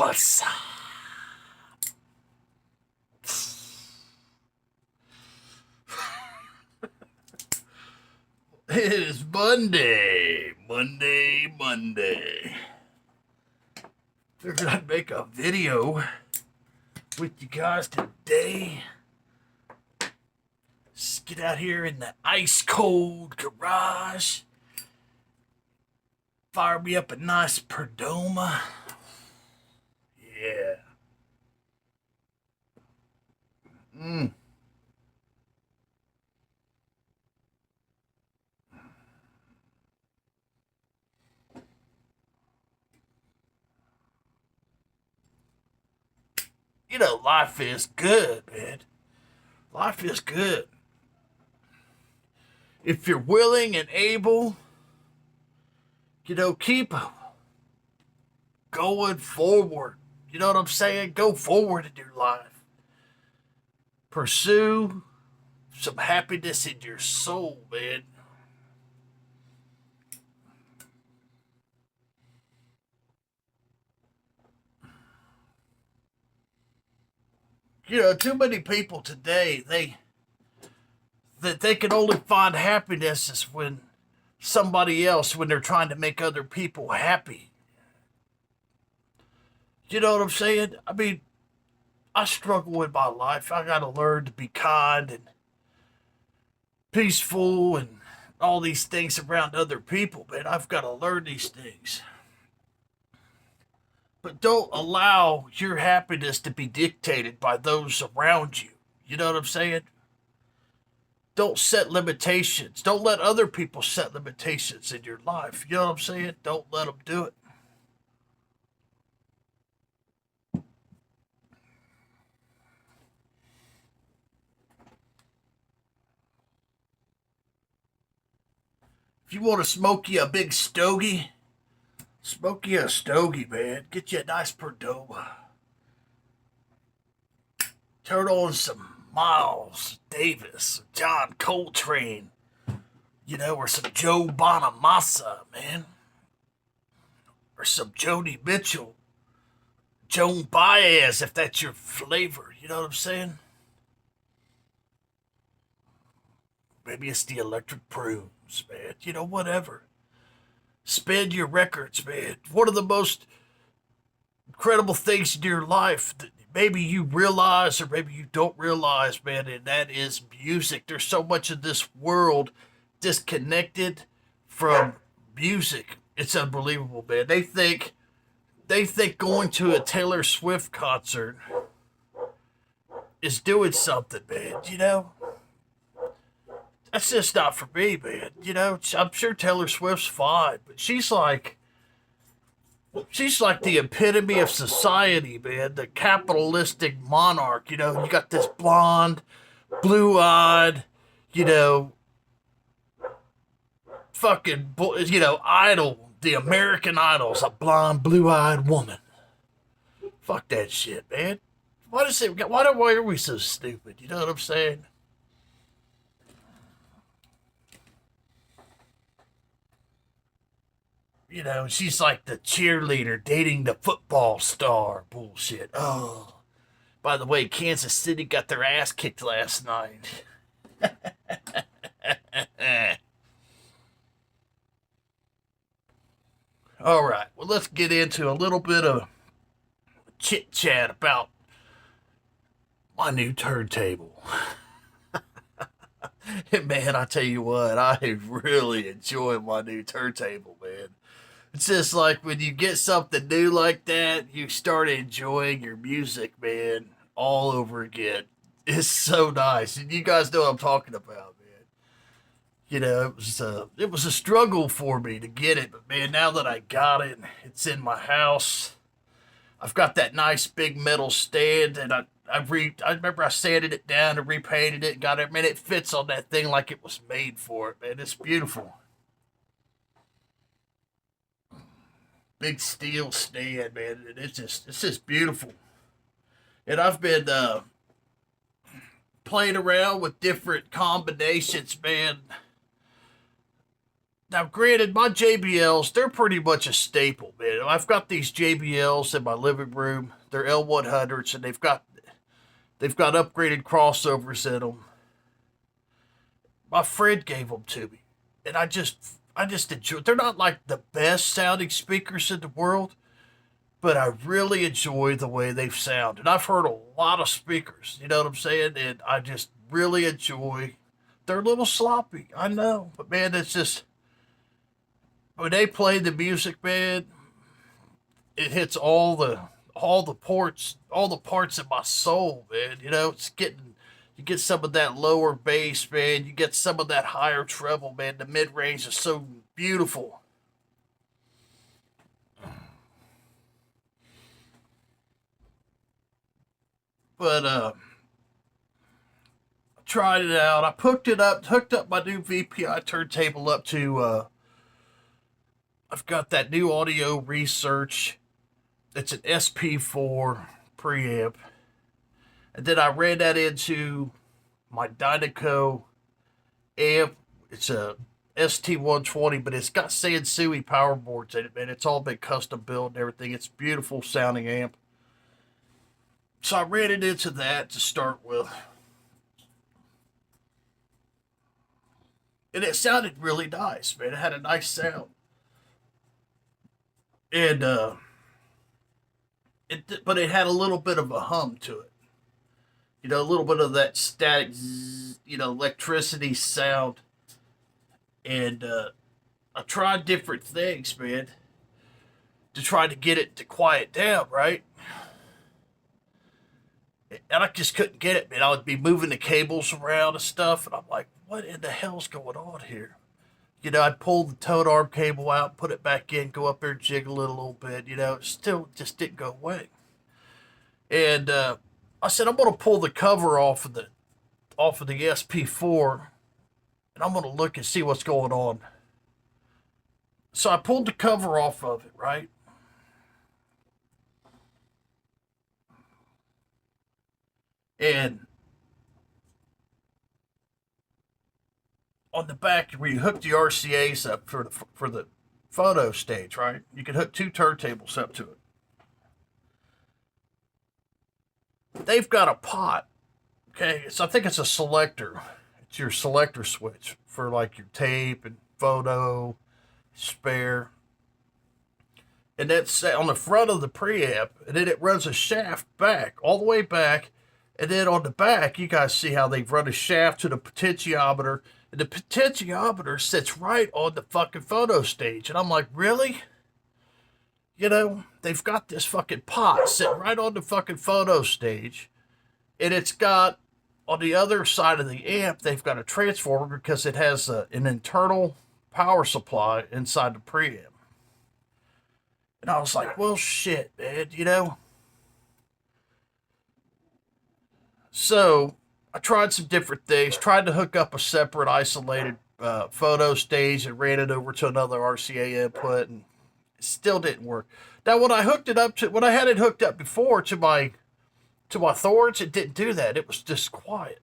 What's up? It is Monday. Figured I'd make a video with you guys today. Just get out here in the ice cold garage. Fire me up a nice Perdomo. Yeah. You know, life is good, man. Life is good. If you're willing and able, keep going forward. You know what I'm saying? Go forward in your life. Pursue some happiness in your soul, man. Too many people today, they can only find happiness is when they're trying to make other people happy. You know what I'm saying? I mean, I struggle with my life. I gotta learn to be kind and peaceful and all these things around other people, man. I've got to learn these things. But don't allow your happiness to be dictated by those around you. You know what I'm saying? Don't set limitations. Don't let other people set limitations in your life. You know what I'm saying? Don't let them do it. If you want to smoke you a big stogie, smoke you a stogie, man. Get you a nice Perdomo. Turn on some Miles Davis, John Coltrane, or some Joe Bonamassa, man. Or some Joni Mitchell, Joan Baez, if that's your flavor. You know what I'm saying? Maybe it's the electric prunes, man. Whatever. Spin your records, man. One of the most incredible things in your life that maybe you realize or maybe you don't realize, man, and that is music. There's so much of this world disconnected from music. It's unbelievable, man. They think going to a Taylor Swift concert is doing something, man. That's just not for me, man. I'm sure Taylor Swift's fine, but she's like the epitome of society, man. The capitalistic monarch. You got this blonde, blue-eyed, fucking, idol. The American Idol's a blonde, blue-eyed woman. Fuck that shit, man. Why are we so stupid? You know what I'm saying? She's like the cheerleader dating the football star bullshit. Oh, by the way, Kansas City got their ass kicked last night. All right, well, let's get into a little bit of chit chat about my new turntable. Man, I tell you what, I really enjoy my new turntable, man. It's just like when you get something new like that, you start enjoying your music, man, all over again. It's so nice, and you guys know what I'm talking about, man. It was a struggle for me to get it, but man, now that I got it, it's in my house. I've got that nice big metal stand, and I remember I sanded it down and repainted it, and got it. Man, it fits on that thing like it was made for it, man. It's beautiful. Big steel stand, man. And it's just beautiful. And I've been playing around with different combinations, man. Now, granted, my JBLs, they're pretty much a staple, man. I've got these JBLs in my living room. They're L100s, and they've got upgraded crossovers in them. My friend gave them to me, and I just enjoy. They're not like the best sounding speakers in the world, but I really enjoy the way they sound. And I've heard a lot of speakers, you know what I'm saying? And I just really enjoy. They're a little sloppy, I know, but man, it's just when they play the music, man, it hits all the parts of my soul, man. You know, it's getting you get some of that lower bass, man. You get some of that higher treble, man. The mid range is so beautiful. But I tried it out. I hooked up my new VPI turntable up to. I've got that new audio research. It's an SP4 preamp, and then I ran that into my Dynaco amp. It's a ST120, but it's got Sansui power boards in it, man. It's all been custom built and everything. It's a beautiful sounding amp. So I ran it into that to start with, and it sounded really nice, man. It had a nice sound, and but it had a little bit of a hum to it. You know, a little bit of that static, electricity sound, and I tried different things, man, to try to get it to quiet down, right? And I just couldn't get it, man. I would be moving the cables around and stuff, and I'm like, what in the hell's going on here? You know, I'd pull the tone arm cable out, put it back in, go up there, jiggle it a little bit. You know, it still just didn't go away. And I said, I'm gonna pull the cover off of the SP4, and I'm gonna look and see what's going on. So I pulled the cover off of it, right? And on the back where you hook the RCA's up for the photo stage, right? You can hook two turntables up to it. They've got a pot. Okay, so I think it's a selector. It's your selector switch for like your tape and photo, spare, and that's on the front of the preamp, and then it runs a shaft back, all the way back, and then on the back, you guys see how they've run a shaft to the potentiometer, and the potentiometer sits right on the fucking photo stage, and I'm like, really? You know, they've got this fucking pot sitting right on the fucking photo stage, and it's got on the other side of the amp, they've got a transformer because it has an internal power supply inside the preamp. And I was like, well, shit, man, you know? So I tried some different things, tried to hook up a separate isolated photo stage and ran it over to another RCA input, and it still didn't work. Now, when I had it hooked up before to my Thorns, it didn't do that. It was just quiet.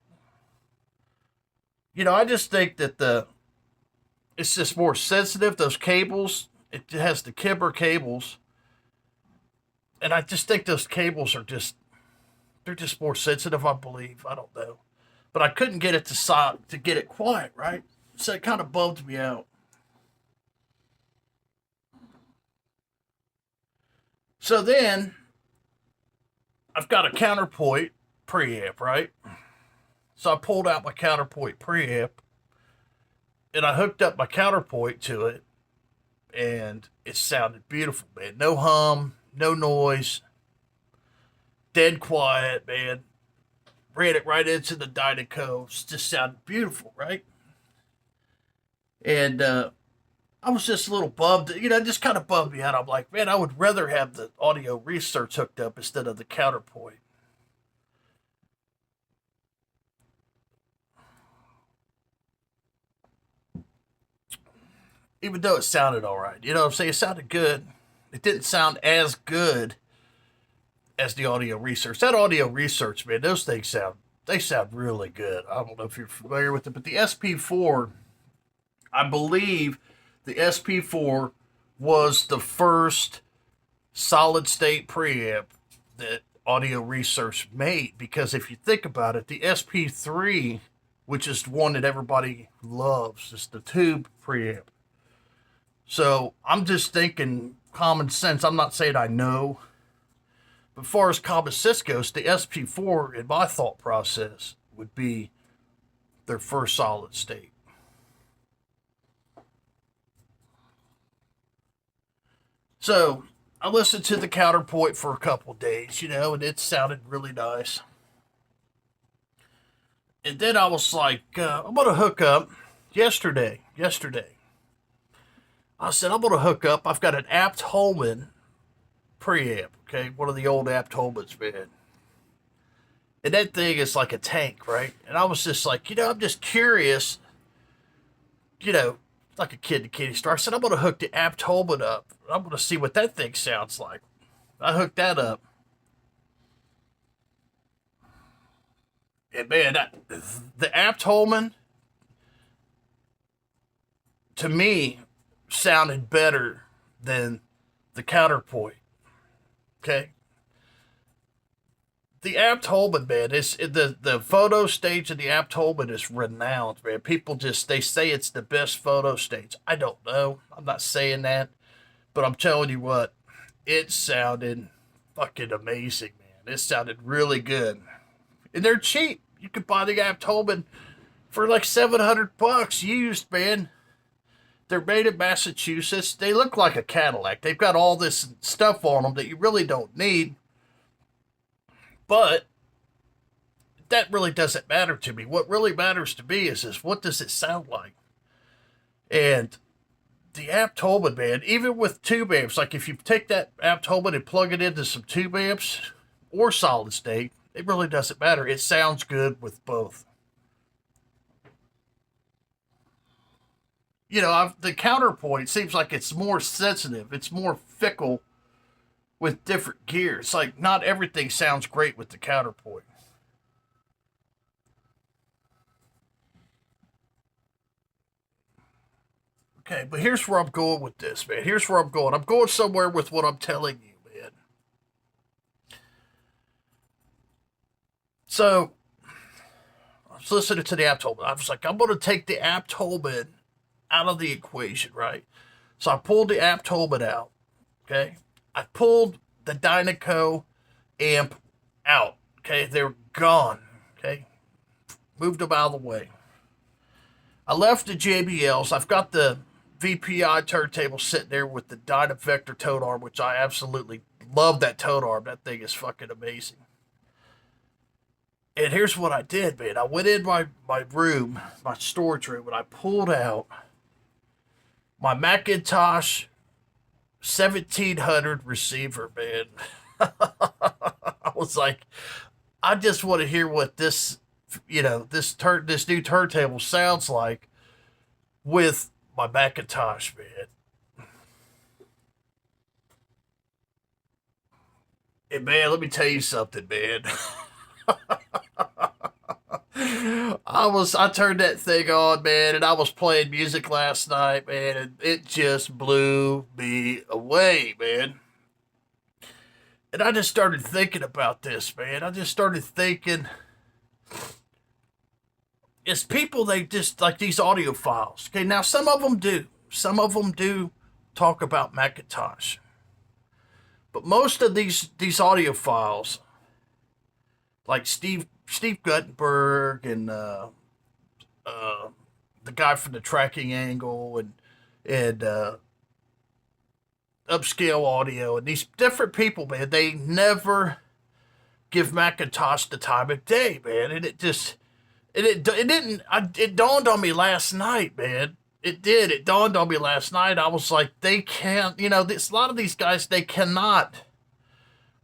You know, I just think that it's just more sensitive. Those cables, it has the Kimber cables, and I just think those cables they're just more sensitive. I believe. I don't know, but I couldn't get it to get it quiet, right? So it kind of bummed me out. So then I've got a counterpoint preamp, right? So I pulled out my counterpoint preamp and I hooked up my counterpoint to it, and it sounded beautiful, man. No hum, no noise, dead quiet, man. Ran it right into the Dynaco. It just sounded beautiful, right? And I was just a little bummed, just kind of bummed me out. I'm like, man, I would rather have the audio research hooked up instead of the counterpoint. Even though it sounded all right, you know what I'm saying? It sounded good. It didn't sound as good as the audio research. That audio research, man, those things sound really good. I don't know if you're familiar with it, but the SP4, I believe the SP4 was the first solid state preamp that audio research made. Because if you think about it, the SP3, which is the one that everybody loves, is the tube preamp. So I'm just thinking common sense. I'm not saying I know. But as far as common sense goes, the SP4, in my thought process, would be their first solid state. So I listened to the counterpoint for a couple days, and it sounded really nice. And then I was like, I'm going to hook up yesterday. I said, I'm going to hook up. I've got an Apt Holman preamp, okay? One of the old Apt Holmans, man. And that thing is like a tank, right? And I was just like, I'm just curious, like a kid in a candy store. I said, I'm going to hook the Apt Holman up. I'm going to see what that thing sounds like. I hooked that up. And man, the Apt Holman, to me, sounded better than the counterpoint. Okay? The Apt Holman, man, is the photo stage of the Apt Holman is renowned, man. People they say it's the best photo stage. I don't know. I'm not saying that. But I'm telling you what, it sounded fucking amazing, man. It sounded really good. And they're cheap. You could buy the Apt Holman for like $700 used, man. They're made in Massachusetts. They look like a Cadillac. They've got all this stuff on them that you really don't need. But that really doesn't matter to me. What really matters to me is what does it sound like? And the Apt Holman, man, even with tube amps, like if you take that Apt Holman and plug it into some tube amps or solid state, it really doesn't matter. It sounds good with both. The counterpoint seems like it's more sensitive. It's more fickle with different gears. Like, not everything sounds great with the counterpoint. Okay, but here's where I'm going with this, man. Here's where I'm going. I'm going somewhere with what I'm telling you, man. So, I was listening to the Apt Holman. I was like, I'm going to take the Apt Holman out of the equation, right? So I pulled the Apt Holman out, okay? I pulled the Dynaco amp out, okay? They're gone, okay? Moved them out of the way. I left the JBLs. I've got the VPI turntable sitting there with the Dynavector tone arm, which I absolutely love that tone arm. That thing is fucking amazing. And here's what I did, man. I went in my room, my storage room, and I pulled out my McIntosh 1700 receiver, man. I was like, I just want to hear what this new turntable sounds like with my McIntosh, man. And man, let me tell you something, man. I turned that thing on, man, and I was playing music last night, man, and it just blew me away, man. And I just started thinking about this, man. I just started thinking, it's people, they just like these audiophiles. Okay, now some of them do. Some of them do talk about McIntosh. But most of these audiophiles, like Steve Guttenberg and the guy from the Tracking Angle and Upscale Audio and these different people, man, they never give McIntosh the time of day, man. And it dawned on me last night, man. It did. It dawned on me last night. I was like, they can't, a lot of these guys, they cannot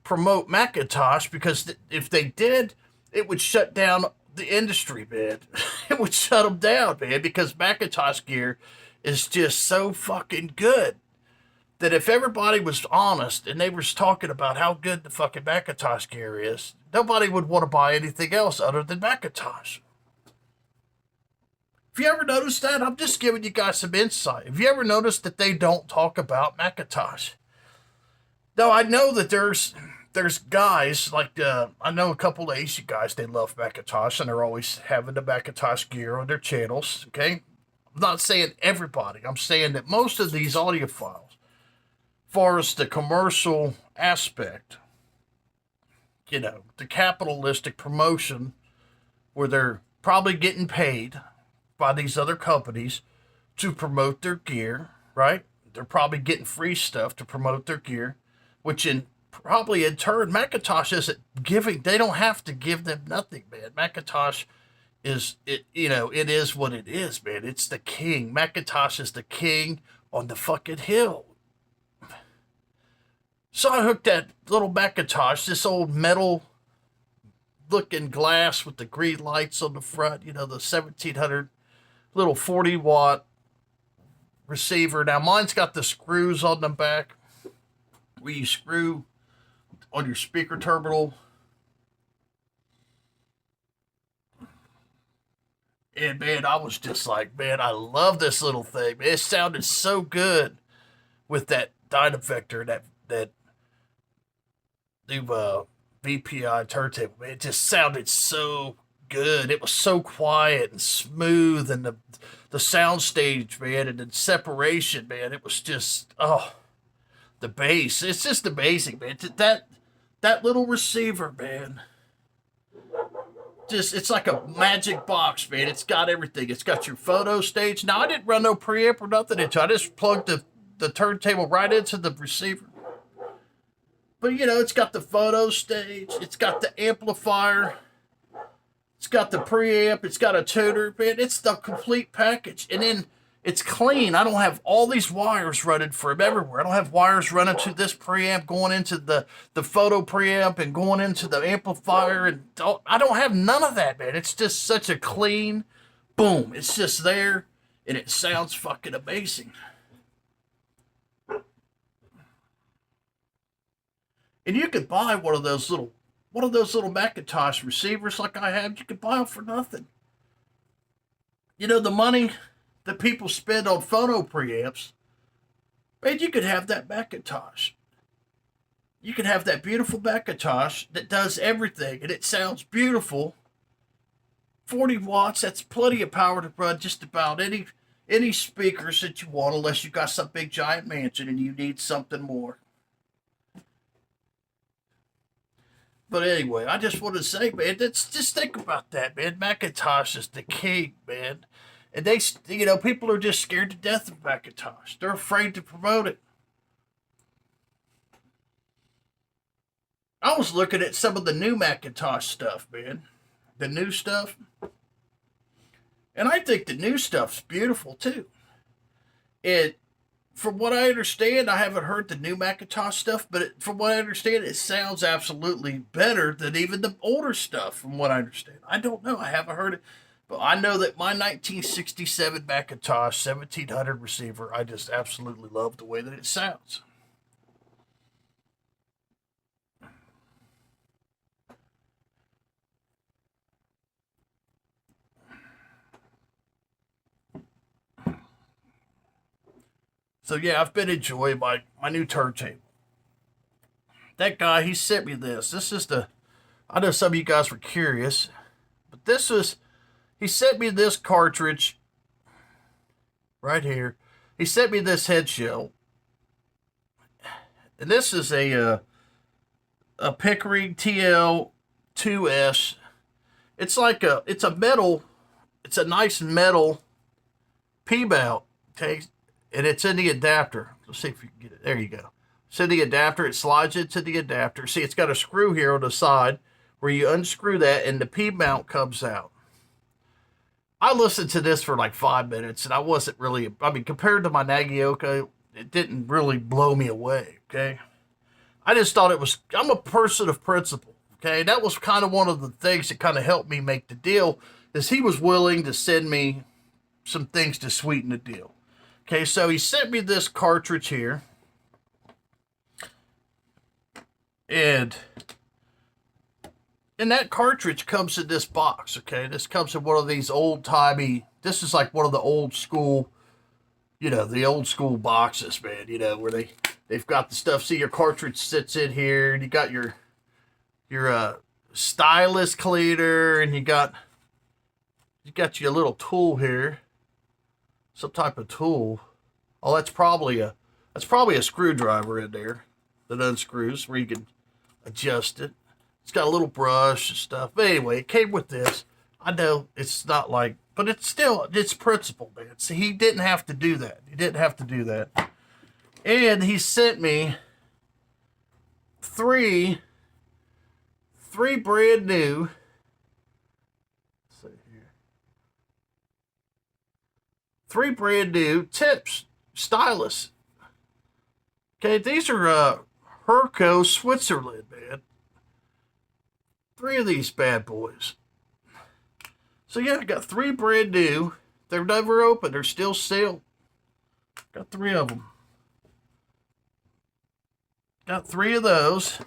promote McIntosh because if they did, it would shut down the industry, man. It would shut them down, man, because McIntosh gear is just so fucking good that if everybody was honest and they was talking about how good the fucking McIntosh gear is, nobody would want to buy anything else other than McIntosh. Have you ever noticed that? I'm just giving you guys some insight. Have you ever noticed that they don't talk about McIntosh? Though I know that there's guys like I know a couple of Asian guys. They love McIntosh and they're always having the McIntosh gear on their channels. Okay, I'm not saying everybody. I'm saying that most of these audiophiles, as far as the commercial aspect, the capitalistic promotion, where they're probably getting paid by these other companies to promote their gear, right? They're probably getting free stuff to promote their gear, which probably in turn, McIntosh isn't giving. They don't have to give them nothing, man. McIntosh is it. It is what it is, man. It's the king. McIntosh is the king on the fucking hill. So I hooked that little McIntosh, this old metal looking glass with the green lights on the front, the 1700 little 40-watt receiver. Now mine's got the screws on the back where you screw on your speaker terminal. And man, I was just like, man, I love this little thing. It sounded so good with that Dynavector, that new VPI turntable. Man, it just sounded so good. It was so quiet and smooth, and the sound stage, man, and the separation, man. It was just the bass. It's just amazing, man. That little receiver, man. It's like a magic box, man. It's got everything. It's got your photo stage. Now I didn't run no preamp or nothing into it. I just plugged the turntable right into the receiver. But it's got the photo stage, it's got the amplifier, it's got the preamp, it's got a tuner, man. It's the complete package. And then it's clean. I don't have all these wires running from everywhere. I don't have wires running to this preamp, going into the photo preamp and going into the amplifier. And I don't have none of that, man. It's just such a clean boom. It's just there, and it sounds fucking amazing. And you could buy one of those little McIntosh receivers like I have. You could buy them for nothing. The money that people spend on phono preamps, man, you could have that McIntosh. You could have that beautiful McIntosh that does everything, and it sounds beautiful. 40 watts, that's plenty of power to run just about any speakers that you want, unless you've got some big giant mansion and you need something more. But anyway, I just want to say, man, just think about that, man. McIntosh is the king, man. And people are just scared to death of McIntosh. They're afraid to promote it. I was looking at some of the new McIntosh stuff, man. The new stuff. And I think the new stuff's beautiful, too. And from what I understand, I haven't heard the new McIntosh stuff, but from what I understand, it sounds absolutely better than even the older stuff, from what I understand. I don't know. I haven't heard it. But I know that my 1967 McIntosh 1700 receiver, I just absolutely love the way that it sounds. So yeah, I've been enjoying my new turntable. That guy, he sent me this. I know some of you guys were curious, but he sent me this cartridge right here. He sent me this head shell. And this is a Pickering TL2S. It's a nice metal P-mount, okay? And it's in the adapter. Let's see if you can get it. There you go. It's in the adapter. It slides into the adapter. See, it's got a screw here on the side where you unscrew that and the P-mount comes out. I listened to this for like 5 minutes and I wasn't really, compared to my Nagioka, it didn't really blow me away, okay? I just thought I'm a person of principle, okay? That was kind of one of the things that kind of helped me make the deal, is he was willing to send me some things to sweeten the deal. Okay, so he sent me this cartridge here. And And that cartridge comes in this box, okay? This comes in one of these old-timey, this is like one of the old school, the old school boxes, man, where they've got the stuff. See, your cartridge sits in here, and you got your stylus cleaner, and you got your little tool here, some type of tool. Oh, that's probably a screwdriver in there that unscrews where you can adjust it. It's got a little brush and stuff. But anyway, it came with this. I know it's not like, but it's principle, man. See, he didn't have to do that. And he sent me three brand new. Let's see here. 3 brand new tips, stylus. Okay, these are Herco, Switzerland, man. 3 of these bad boys. So yeah, I got 3 brand new. They're never open. They're still sealed. Got 3 of them. Got 3 of those.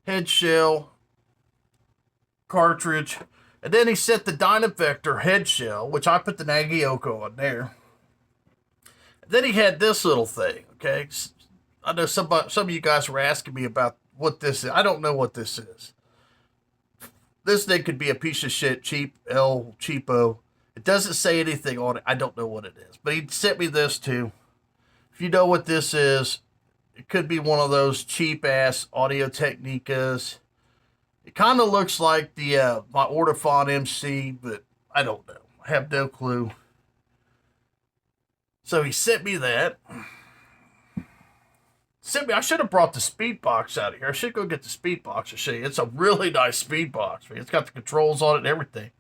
Head shell, cartridge. And then he set the Dynavector head shell, which I put the Nagioco on there. And then he had this little thing, okay? I know some of you guys were asking me about what this is. I don't know what this is. This thing could be a piece of shit, cheapo. It doesn't say anything on it. I don't know what it is. But he sent me this too. If you know what this is, it could be one of those cheap-ass Audio Technicas. It kind of looks like the my Ortofon MC, but I don't know. I have no clue. So he sent me that. I should have brought the speed box out of here. I should go get the speed box to show you. It's a really nice speed box. It's got the controls on it and everything.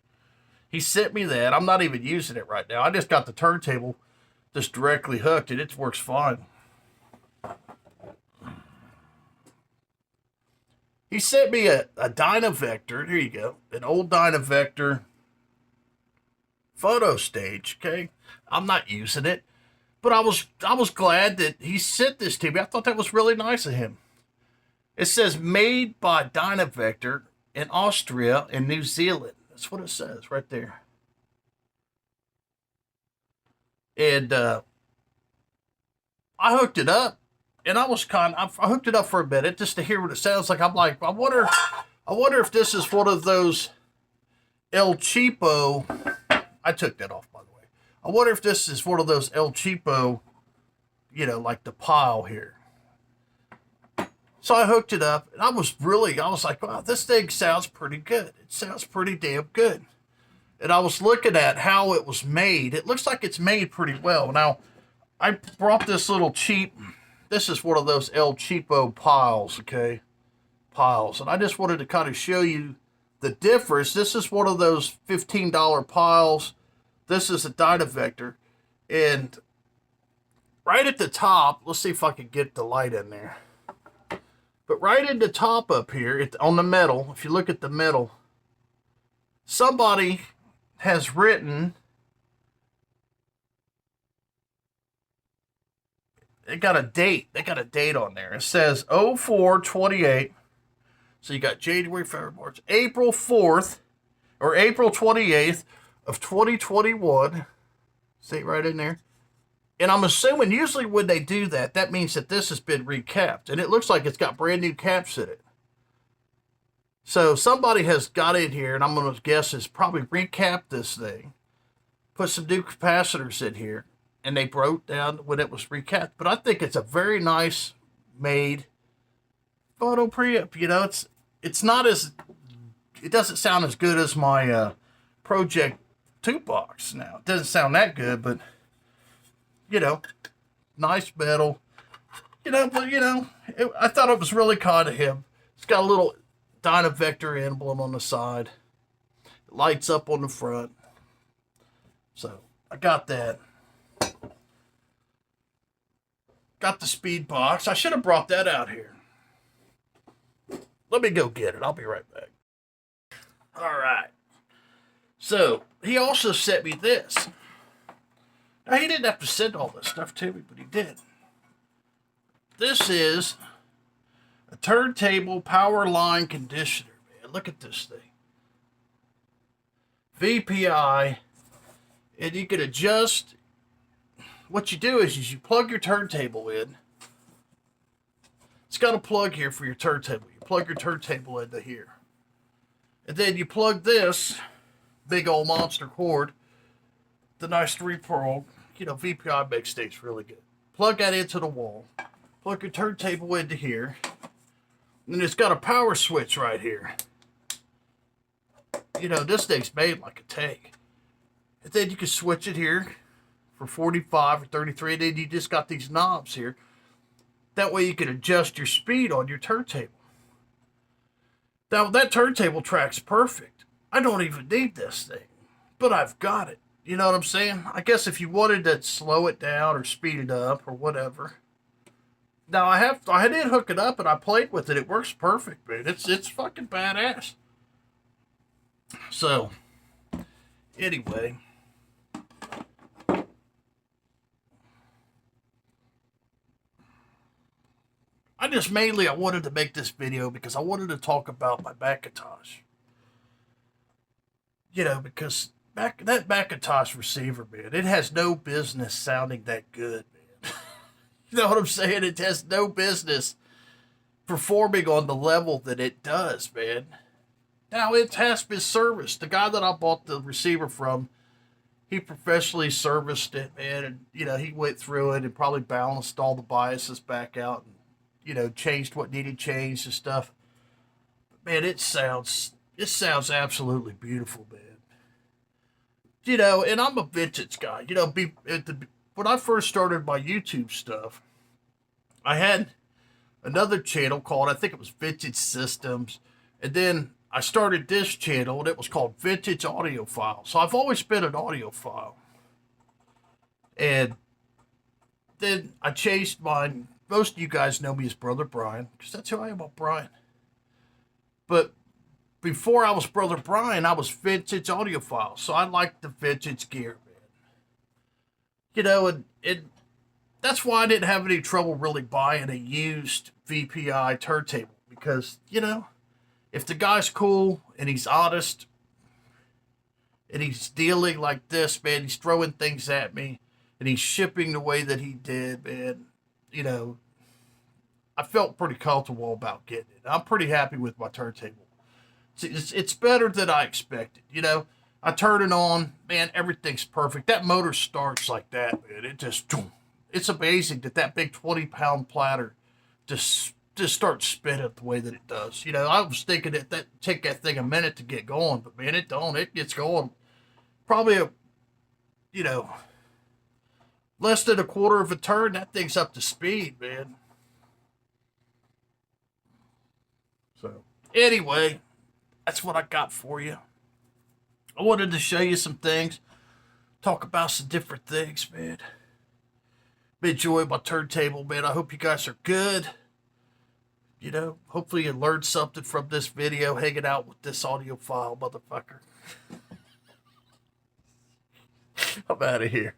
He sent me that. I'm not even using it right now. I just got the turntable just directly hooked and it works fine. He sent me a Dynavector. Here you go. An old Dynavector photo stage, okay? I'm not using it. But I was glad that he sent this to me. I thought that was really nice of him. It says made by Dynavector in Austria and New Zealand. That's what it says right there. And I hooked it up, and I hooked it up for a minute just to hear what it sounds like. I'm like, I wonder if this is one of those El Cheapo. I took that off, by the way. I wonder if this is one of those El Cheapo, like the pile here. So I hooked it up, and I was like, wow, this thing sounds pretty good. It sounds pretty damn good. And I was looking at how it was made. It looks like it's made pretty well. Now, I brought this little this is one of those El Cheapo piles, okay? Piles. And I just wanted to kind of show you the difference. This is one of those $15 piles. This is a Dynavector. And right at the top, let's see if I can get the light in there. But right at the top up here, on the metal, if you look at the metal, somebody has written, they got a date on there. It says 04/28. So you got January, February, March, April 4th, or April 28th of 2021. See right in there? And I'm assuming usually when they do that, that means that this has been recapped. And it looks like it's got brand new caps in it. So somebody has got in here, and I'm going to guess is probably recapped this thing, put some new capacitors in here, and they broke down when it was recapped. But I think it's a very nice made photo preamp. It's not as, it doesn't sound as good as my Project 2 box now. It doesn't sound that good, but nice metal. I thought it was really kind of him. It's got a little Dynavector emblem on the side. It lights up on the front. So I got that. Got the speed box. I should have brought that out here. Let me go get it. I'll be right back. All right. So he also sent me this. Now, he didn't have to send all this stuff to me, but he did. This is a turntable power line conditioner, man. man. Look at this thing. VPI, and you can adjust. What you do is you plug your turntable in. It's got a plug here for your turntable. You plug your turntable into here. And then you plug this big old monster cord, the nice 3-pearl, VPI makes things really good. Plug that into the wall. Plug your turntable into here. And it's got a power switch right here. This thing's made like a tank. And then you can switch it here for 45 or 33. And then you just got these knobs here. That way you can adjust your speed on your turntable. Now, that turntable track's perfect. I don't even need this thing. But I've got it. You know what I'm saying? I guess if you wanted to slow it down or speed it up or whatever. Now, I did hook it up and I played with it. It works perfect, man. It's fucking badass. So, anyway. I wanted to make this video because I wanted to talk about my McIntosh. Because that McIntosh receiver, man, it has no business sounding that good, man. You know what I'm saying? It has no business performing on the level that it does, man. Now, it has been serviced. The guy that I bought the receiver from, he professionally serviced it, man. And, he went through it and probably balanced all the biases back out and, changed what needed changed and stuff. But, man, it sounds absolutely beautiful, man. And I'm a vintage guy. When I first started my YouTube stuff, I had another channel called, I think it was Vintage Systems. And then I started this channel, and it was called Vintage Audiophile. So I've always been an audiophile. And then I changed mine. Most of you guys know me as Brother Brian, because that's who I am, about Brian. But before I was Brother Brian, I was Vintage Audiophile. So I liked the vintage gear, man. And that's why I didn't have any trouble really buying a used VPI turntable. Because, if the guy's cool and he's honest and he's dealing like this, man, he's throwing things at me and he's shipping the way that he did, man, I felt pretty comfortable about getting it. I'm pretty happy with my turntable. It's better than I expected, I turn it on, man, everything's perfect. That motor starts like that, man. It's amazing that big 20-pound platter just starts spinning the way that it does. I was thinking that take that thing a minute to get going, but man, it don't. It gets going probably less than a quarter of a turn. That thing's up to speed, man. So, anyway, that's what I got for you. I wanted to show you some things, talk about some different things, man. Enjoy my turntable, man. I hope you guys are good. Hopefully you learned something from this video, hanging out with this audiophile motherfucker. I'm out of here.